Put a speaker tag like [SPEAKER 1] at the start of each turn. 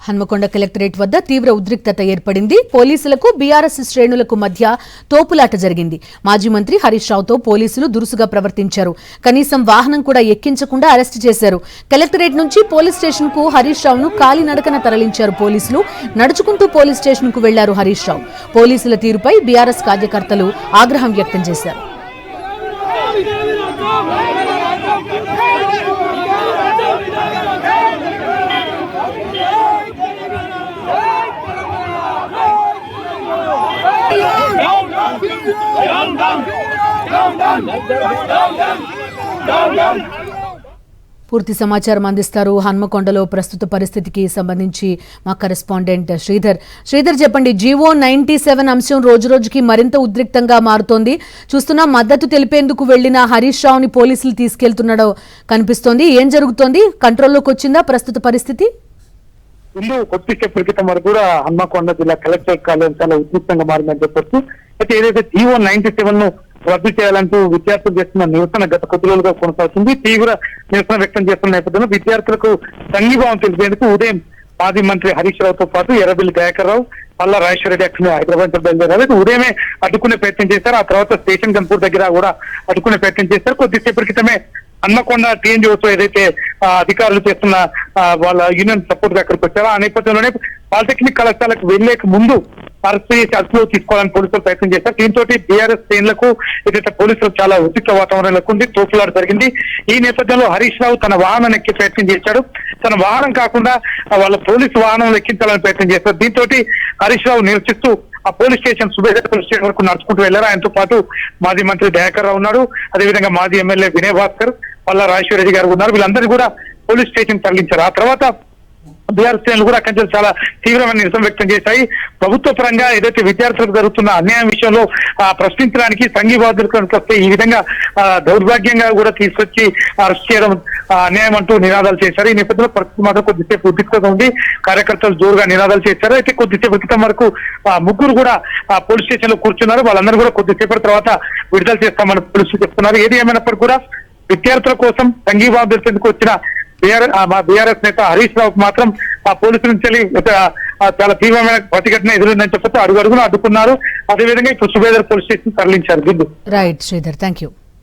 [SPEAKER 1] Hanamkonda collectorate వద్ద తీవ్ర ఉద్రిక్తత ఏర్పడింది. పోలీసులకు బీఆర్ఎస్ శ్రేణులకు మధ్య తోపులాట జరిగింది. మాజీ మంత్రి హరీష్ రావుతో పోలీసులు దురుసుగా ప్రవర్తించారు. కనీసం వాహనం కూడా ఎక్కించకుండా అరెస్టు చేశారు. కలెక్టరేట్ నుంచి పోలీస్ స్టేషన్ కు హరీష్ రావును కాలినడకన తరలించారు పోలీసులు. నడుచుకుంటూ పోలీస్ స్టేషన్ కు వెళ్లారు హరీష్ రావు. పోలీసుల తీరుపై బీఆర్ఎస్ కార్యకర్తలు ఆగ్రహం వ్యక్తం చేశారు. పూర్తి సమాచారం అందిస్తారు హన్మకొండలో ప్రస్తుత పరిస్థితికి సంబంధించి మా కరెస్పాండెంట్ శ్రీధర్. చెప్పండి, జీవో 97 అంశం రోజురోజుకి మరింత ఉద్రిక్తంగా మారుతోంది. చూస్తున్నా మద్దతు తెలిపేందుకు వెళ్లిన హరీష్ రావుని పోలీసులు తీసుకెళ్తున్నాడో కనిపిస్తోంది. ఏం జరుగుతోంది? కంట్రోల్లోకి వచ్చిందా ప్రస్తుత పరిస్థితి?
[SPEAKER 2] కొద్దిసేపటి క్రితం వరకు కూడా హన్మకొండ జిల్లా కలెక్టరేట్ కార్యాలయం చాలా ఉద్రిక్తంగా మారిందని చెప్పొచ్చు. అయితే ఏదైతే జీవో 97 ను రద్దు చేయాలంటూ విద్యార్థులు చేస్తున్న నిరసన గత కొద్ది రోజులుగా కొనసాగుతుంది. తీవ్ర నిరసన వ్యక్తం చేస్తున్న నేపథ్యంలో విద్యార్థులకు సంఘీభావం తెలిపేందుకు ఉదయం మాజీ మంత్రి హరీష్ రావుతో పాటు ఎర్రబెల్లి దయాకర్ రావు, పల్లా రాజేశ్వర రెడ్డి అక్కడ హైదరాబాద్ బయలుదేరారు. ఉదయమే అడ్డుకునే ప్రయత్నం చేశారు. ఆ తర్వాత స్టేషన్ గన్పూర్ దగ్గర కూడా అడ్డుకునే ప్రయత్నం చేశారు. కొద్దిసేపటి క్రితమే హన్మకొండ టీఎన్జిఓతో ఏదైతే అధికారులు చేస్తున్న వాళ్ళ యూనియన్ సపోర్ట్ గా అక్కడికి వచ్చారో ఆ నేపథ్యంలోనే పాలిటెక్నిక్ కళాశాలకు వెళ్లేక ముందు అరెస్ట్ చేసి అదుపులో తీసుకోవాలని పోలీసులు ప్రయత్నం చేశారు. దీంతో బీఆర్ఎస్ శ్రేణులకు ఏదైతే పోలీసులు చాలా ఉద్రిక్త వాతావరణంలో ఉంది, తోపులాట జరిగింది. ఈ నేపథ్యంలో హరీష్ రావు తన వాహనం ఎక్కే ప్రయత్నం చేశాడు. తన వాహనం కాకుండా వాళ్ళ పోలీసు వాహనం ఎక్కించాలని ప్రయత్నం చేశారు. దీంతో హరీష్ రావు నిరసిస్తూ ఆ police station subedar police station వరకు నడుచుకుంటూ వెళ్లారు. ఆయనతో పాటు మాజీ మంత్రి దయాకర్ రావు ఉన్నాడు, అదేవిధంగా మాజీ ఎమ్మెల్యే వినయ్ భాస్కర్, పల్లా రాజేశ్వర రెడ్డి గారు ఉన్నారు. వీళ్ళందరినీ కూడా పోలీస్ స్టేషన్ తరలించారు. ఆ తర్వాత బీఆర్ఎస్ శ్రేణులు కూడా అక్కడి నుంచి చాలా తీవ్రమైన నిరసన వ్యక్తం చేశాయి. ప్రభుత్వ పరంగా ఏదైతే విద్యార్థులకు జరుగుతున్న అన్యాయం విషయంలో ప్రశ్నించడానికి సంఘీభావానికి వస్తే ఈ విధంగా దౌర్భాగ్యంగా కూడా తీసుకొచ్చి అరెస్ట్ చేయడం అన్యాయం అంటూ నినాదాలు చేశారు. ఈ నేపథ్యంలో పరిస్థితి మాత్రం కొద్దిసేపు ఉద్రిక్తంగా ఉంది. కార్యకర్తలు జోరుగా నినాదాలు చేశారు. అయితే కొద్దిసేపు క్రితం వరకు ముగ్గురు కూడా పోలీస్ స్టేషన్ లో కూర్చున్నారు. వాళ్ళందరూ కూడా కొద్దిసేపటి తర్వాత విడుదల చేస్తామని పోలీసులు చెప్తున్నారు. ఏది ఏమైనప్పటికీ కూడా విద్యార్థుల కోసం సంఘీభావం తెలిసేందుకు వచ్చిన బీఆర్ఎస్ నేత హరీష్ రావు మాత్రం ఆ పోలీసుల నుంచి చాలా తీవ్రమైన ప్రతిఘటన ఎదురైందని చెప్పొచ్చు. అడుగున అడ్డుకున్నారు. అదేవిధంగా ఇప్పుడు సుబేదార్ పోలీస్ స్టేషన్ తరలించారు.
[SPEAKER 1] Right Sridhar, thank you.